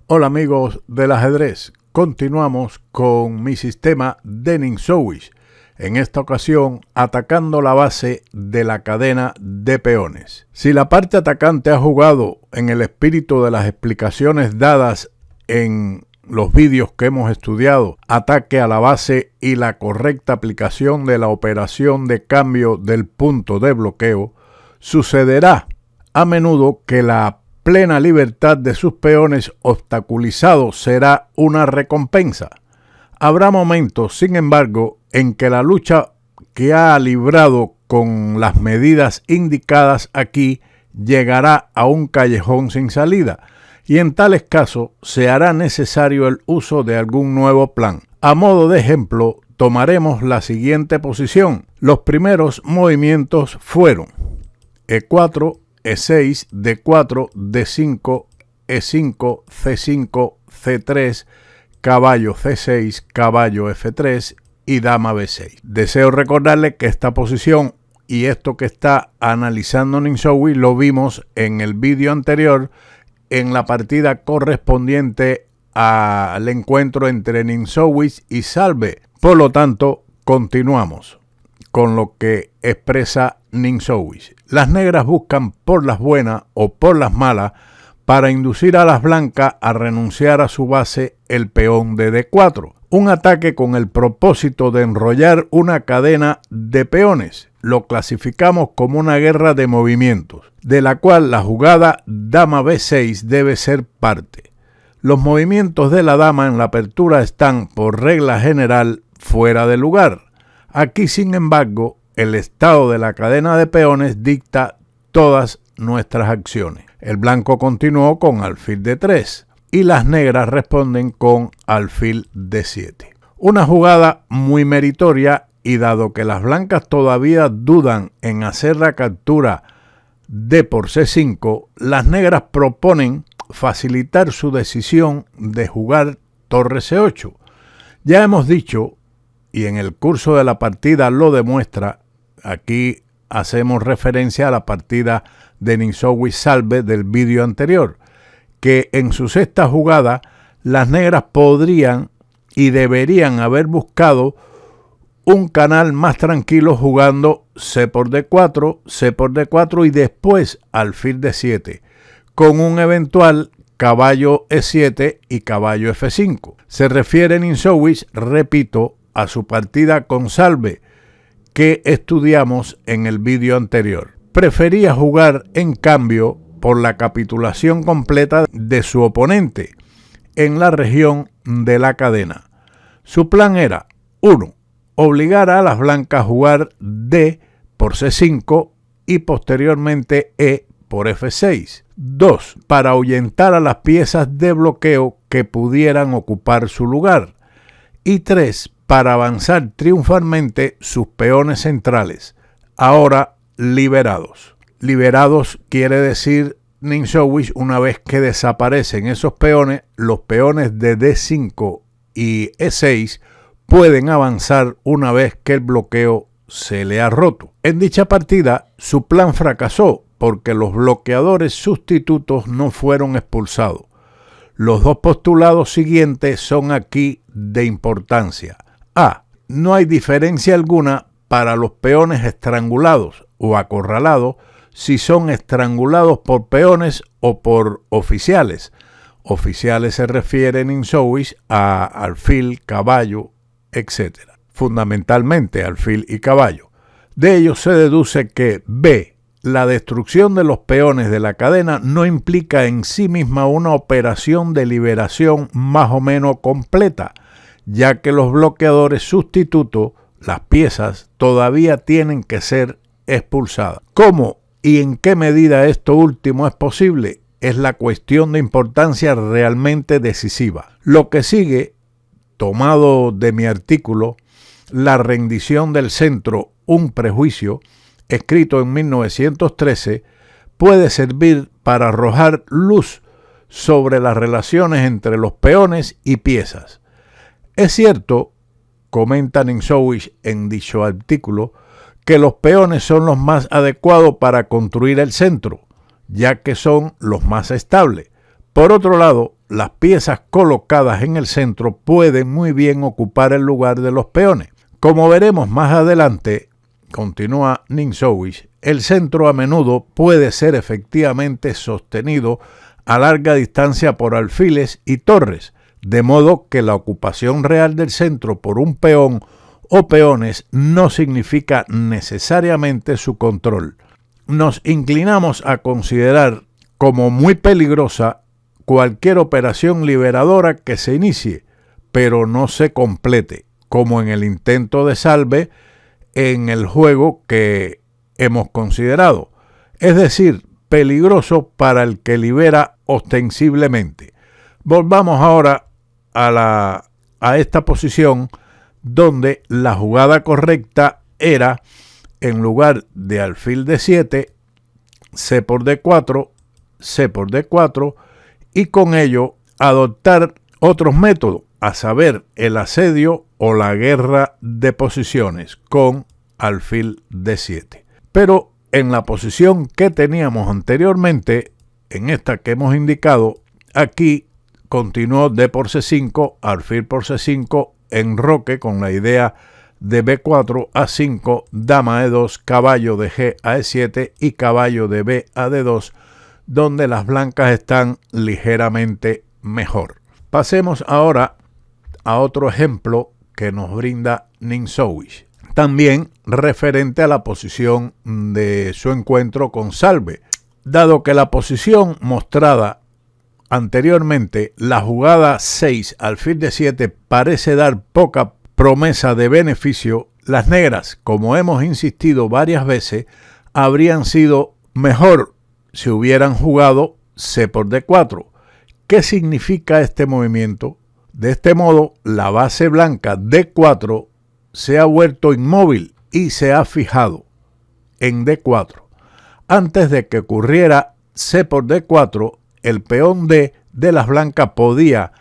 Hola amigos del ajedrez, continuamos con mi sistema de Ninsowish, en esta ocasión atacando la base de la cadena de peones. Si la parte atacante ha jugado en el espíritu de las explicaciones dadas en los vídeos que hemos estudiado, ataque a la base y la correcta aplicación de la operación de cambio del punto de bloqueo, sucederá a menudo que la plena libertad de sus peones obstaculizados será una recompensa. Habrá momentos, sin embargo, en que la lucha que ha librado con las medidas indicadas aquí llegará a un callejón sin salida, y en tales casos se hará necesario el uso de algún nuevo plan. A modo de ejemplo, tomaremos la siguiente posición. Los primeros movimientos fueron E4, E6, D4, D5, E5, C5, C3, caballo C6, caballo F3 y dama B6. Deseo recordarle que esta posición y esto que está analizando Ninsowish lo vimos en el vídeo anterior en la partida correspondiente al encuentro entre Ninsowish y Salve. Por lo tanto, continuamos con lo que expresa Ninsowish. Las negras buscan por las buenas o por las malas para inducir a las blancas a renunciar a su base el peón de D4. Un ataque con el propósito de enrollar una cadena de peones. Lo clasificamos como una guerra de movimientos, de la cual la jugada dama B6 debe ser parte. Los movimientos de la dama en la apertura están, por regla general, fuera de lugar. Aquí, sin embargo, el estado de la cadena de peones dicta todas nuestras acciones. El blanco continuó con alfil D3 y las negras responden con alfil D7. Una jugada muy meritoria, y dado que las blancas todavía dudan en hacer la captura D por C5, las negras proponen facilitar su decisión de jugar torre C8. Ya hemos dicho, y en el curso de la partida lo demuestra, aquí hacemos referencia a la partida de Ninsowish Salve del vídeo anterior, que en su sexta jugada las negras podrían y deberían haber buscado un canal más tranquilo jugando C por D4, C por D4 y después alfil D7, con un eventual caballo E7 y caballo F5. Se refiere Ninsowish, repito, a su partida con Salve, que estudiamos en el vídeo anterior. Prefería jugar, en cambio, por la capitulación completa de su oponente en la región de la cadena. Su plan era 1. Obligar a las blancas a jugar D por C5 y posteriormente E por F6. 2. Para ahuyentar a las piezas de bloqueo que pudieran ocupar su lugar. Y 3. Para avanzar triunfalmente sus peones centrales, ahora liberados. Liberados quiere decir Ninsowish, una vez que desaparecen esos peones, los peones de D5 y E6 pueden avanzar una vez que el bloqueo se le ha roto. En dicha partida, su plan fracasó porque los bloqueadores sustitutos no fueron expulsados. Los dos postulados siguientes son aquí de importancia. A. No hay diferencia alguna para los peones estrangulados o acorralados si son estrangulados por peones o por oficiales. Oficiales se refiere en Ninsowish a alfil, caballo, etc. Fundamentalmente alfil y caballo. De ello se deduce que B. La destrucción de los peones de la cadena no implica en sí misma una operación de liberación más o menos completa, ya que los bloqueadores sustitutos, las piezas, todavía tienen que ser expulsadas. ¿Cómo y en qué medida esto último es posible? Es la cuestión de importancia realmente decisiva. Lo que sigue, tomado de mi artículo, La rendición del centro, un prejuicio, escrito en 1913, puede servir para arrojar luz sobre las relaciones entre los peones y piezas. Es cierto, comenta Ninsowish en dicho artículo, que los peones son los más adecuados para construir el centro, ya que son los más estables. Por otro lado, las piezas colocadas en el centro pueden muy bien ocupar el lugar de los peones. Como veremos más adelante, continúa Ninsowish, el centro a menudo puede ser efectivamente sostenido a larga distancia por alfiles y torres, de modo que la ocupación real del centro por un peón o peones no significa necesariamente su control. Nos inclinamos a considerar como muy peligrosa cualquier operación liberadora que se inicie, pero no se complete, como en el intento de salve en el juego que hemos considerado, es decir, peligroso para el que libera ostensiblemente. Volvamos ahora a esta posición donde la jugada correcta era, en lugar de alfil D7, C por D4, C por D4, y con ello adoptar otros métodos, a saber, el asedio o la guerra de posiciones con alfil D7. Pero en la posición que teníamos anteriormente, en esta que hemos indicado, aquí continuó D por C5, alfil por C5, enroque con la idea de B4 a 5, dama E2, caballo de G a E7 y caballo de B a D2, donde las blancas están ligeramente mejor. Pasemos ahora a otro ejemplo que nos brinda Ninsowish, también referente a la posición de su encuentro con salve. Dado que la posición mostrada anteriormente, la jugada 6 alfil D7 parece dar poca promesa de beneficio, las negras, como hemos insistido varias veces, habrían sido mejor si hubieran jugado C por D4. ¿Qué significa este movimiento? De este modo, la base blanca D4 se ha vuelto inmóvil y se ha fijado en D4. Antes de que ocurriera C por D4, el peón D de las blancas podía,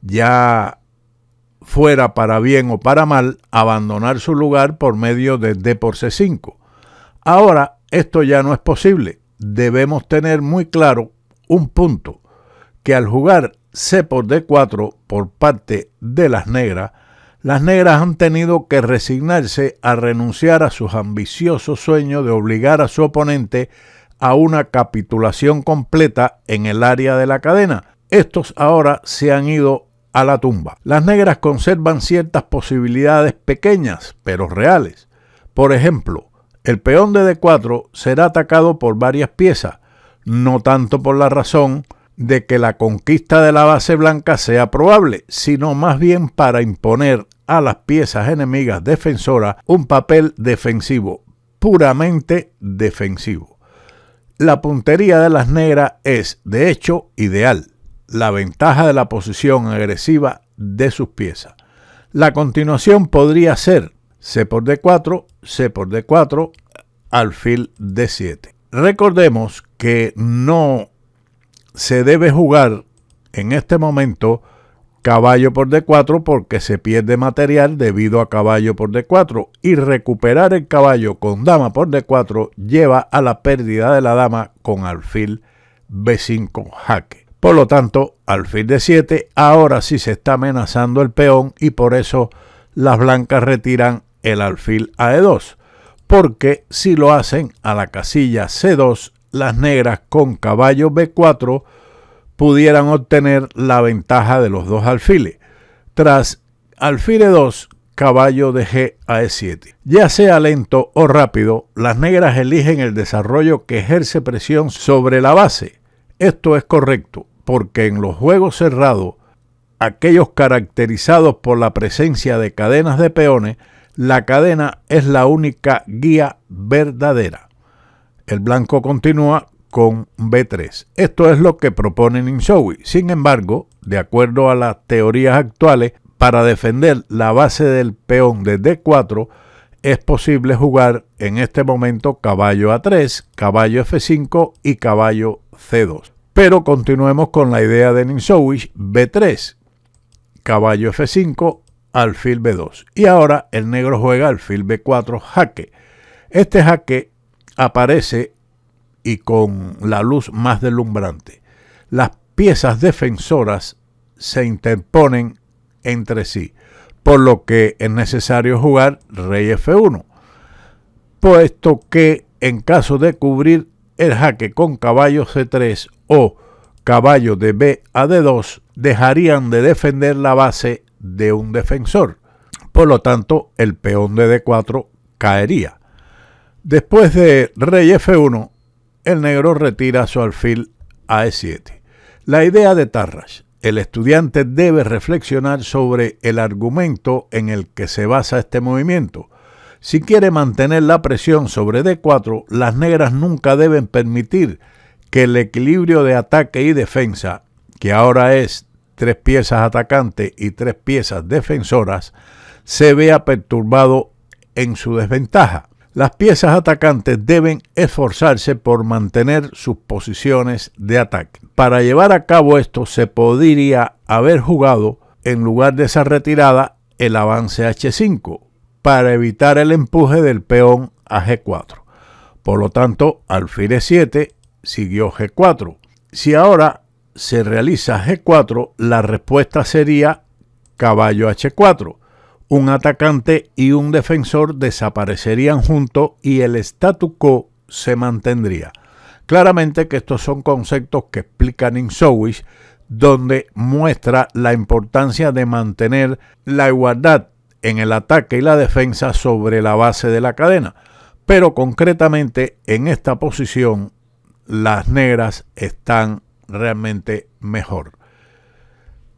ya fuera para bien o para mal, abandonar su lugar por medio de D por C5. Ahora esto ya no es posible. Debemos tener muy claro un punto, que al jugar C por D4 por parte de las negras han tenido que resignarse a renunciar a sus ambiciosos sueños de obligar a su oponente a una capitulación completa en el área de la cadena. Estos ahora se han ido a la tumba. Las negras conservan ciertas posibilidades pequeñas, pero reales. Por ejemplo, el peón de D4 será atacado por varias piezas, no tanto por la razón de que la conquista de la base blanca sea probable, sino más bien para imponer a las piezas enemigas defensoras un papel defensivo, puramente defensivo. La puntería de las negras es, de hecho, ideal, la ventaja de la posición agresiva de sus piezas. La continuación podría ser C por D4, C por D4, alfil D7. Recordemos que no se debe jugar en este momento caballo por D4 porque se pierde material debido a caballo por D4, y recuperar el caballo con dama por D4 lleva a la pérdida de la dama con alfil B5 jaque. Por lo tanto, alfil D7, ahora sí se está amenazando el peón y por eso las blancas retiran el alfil a E2, porque si lo hacen a la casilla C2, las negras con caballo B4 pudieran obtener la ventaja de los dos alfiles. Tras alfil E2, caballo de G a E7. Ya sea lento o rápido, las negras eligen el desarrollo que ejerce presión sobre la base. Esto es correcto, porque en los juegos cerrados, aquellos caracterizados por la presencia de cadenas de peones, la cadena es la única guía verdadera. El blanco continúa con B3. Esto es lo que propone Ninsowish. Sin embargo, de acuerdo a las teorías actuales, para defender la base del peón de D4, es posible jugar en este momento caballo A3, caballo F5 y caballo C2. Pero continuemos con la idea de Ninsowish, B3, caballo F5, alfil B2. Y ahora el negro juega alfil B4 jaque. Este jaque aparece y con la luz más deslumbrante. Las piezas defensoras se interponen entre sí, por lo que es necesario jugar rey F1, puesto que en caso de cubrir el jaque con caballo C3 o caballo de B a D2, dejarían de defender la base de un defensor. Por lo tanto, el peón de D4 caería. Después de rey F1, el negro retira su alfil a E7. La idea de Tarrasch: el estudiante debe reflexionar sobre el argumento en el que se basa este movimiento. Si quiere mantener la presión sobre D4, las negras nunca deben permitir que el equilibrio de ataque y defensa, que ahora es 3 piezas atacantes y 3 piezas defensoras, se vea perturbado en su desventaja. Las piezas atacantes deben esforzarse por mantener sus posiciones de ataque. Para llevar a cabo esto se podría haber jugado, en lugar de esa retirada, el avance H5, para evitar el empuje del peón a G4. Por lo tanto, alfil E7 siguió G4. Si ahora se realiza G4, la respuesta sería caballo H4. Un atacante y un defensor desaparecerían juntos y el statu quo se mantendría. Claramente que estos son conceptos que explica Nintzowitsch, donde muestra la importancia de mantener la igualdad en el ataque y la defensa sobre la base de la cadena. Pero concretamente en esta posición las negras están realmente mejor.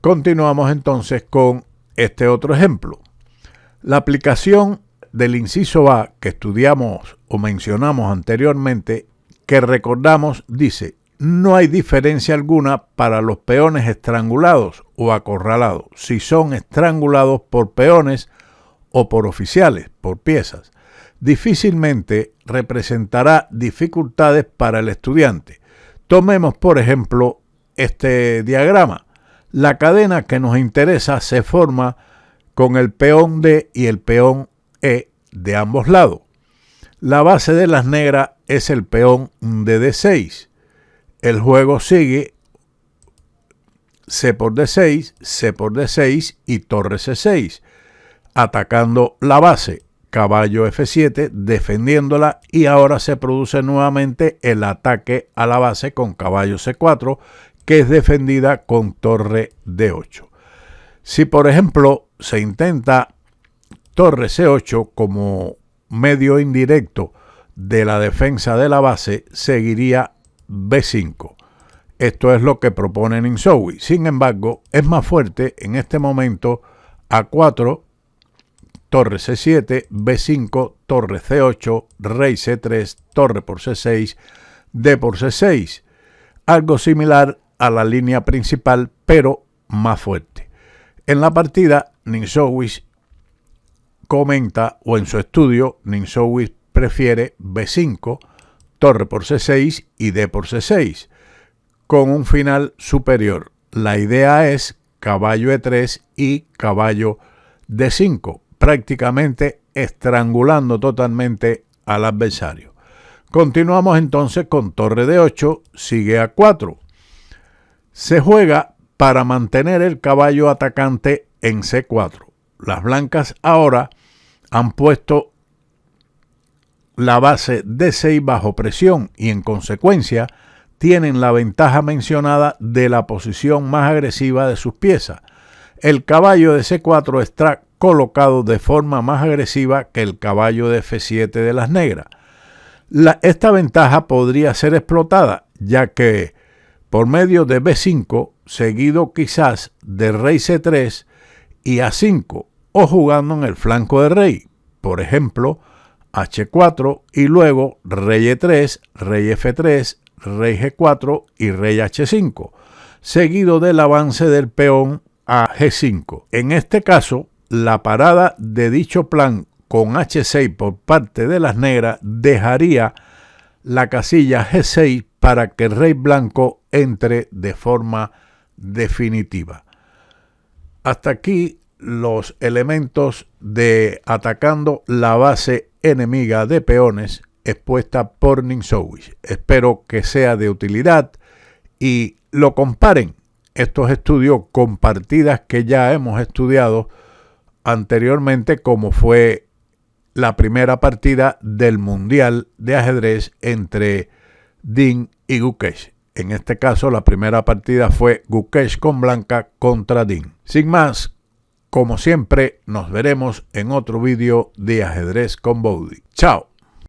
Continuamos entonces con este otro ejemplo. La aplicación del inciso A que estudiamos o mencionamos anteriormente, que recordamos, dice: no hay diferencia alguna para los peones estrangulados o acorralados, si son estrangulados por peones o por oficiales, por piezas. Difícilmente representará dificultades para el estudiante. Tomemos, por ejemplo, este diagrama. La cadena que nos interesa se forma con el peón D y el peón E de ambos lados. La base de las negras es el peón de D6. El juego sigue C por D6, C por D6 y torre C6, atacando la base, caballo F7, defendiéndola, y ahora se produce nuevamente el ataque a la base con caballo C4, que es defendida con torre D8. Si por ejemplo se intenta torre C8 como medio indirecto de la defensa de la base, seguiría B5. Esto es lo que propone Nintzowitsch. Sin embargo, es más fuerte en este momento A4, torre C7, B5, torre C8, rey C3, torre por C6, D por C6. Algo similar a la línea principal, pero más fuerte. En la partida, Nintzowitsch comenta, o en su estudio, Nintzowitsch prefiere B5, torre por C6 y D por C6, con un final superior. La idea es caballo E3 y caballo D5, prácticamente estrangulando totalmente al adversario. Continuamos entonces con torre D8, sigue A4. Se juega para mantener el caballo atacante en C4. Las blancas ahora han puesto la base D6 bajo presión y en consecuencia tienen la ventaja mencionada de la posición más agresiva de sus piezas. El caballo de C4 está colocado de forma más agresiva que el caballo de F7 de las negras. Esta ventaja podría ser explotada, ya que por medio de B5, seguido quizás de rey C3 y A5, o jugando en el flanco de rey, por ejemplo, H4 y luego rey E3, rey F3, rey G4 y rey H5, seguido del avance del peón a G5. En este caso, la parada de dicho plan con H6 por parte de las negras dejaría la casilla G6 para que el rey blanco entre de forma definitiva. Hasta aquí los elementos de atacando la base enemiga de peones expuesta por Nintzowitsch. Espero que sea de utilidad y lo comparen estos estudios con partidas que ya hemos estudiado anteriormente, como fue la primera partida del Mundial de Ajedrez entre Dean y Gukesh. En este caso, la primera partida fue Gukesh con Blanca contra Dean. Sin más, como siempre, nos veremos en otro vídeo de Ajedrez con Bowdy. ¡Chao!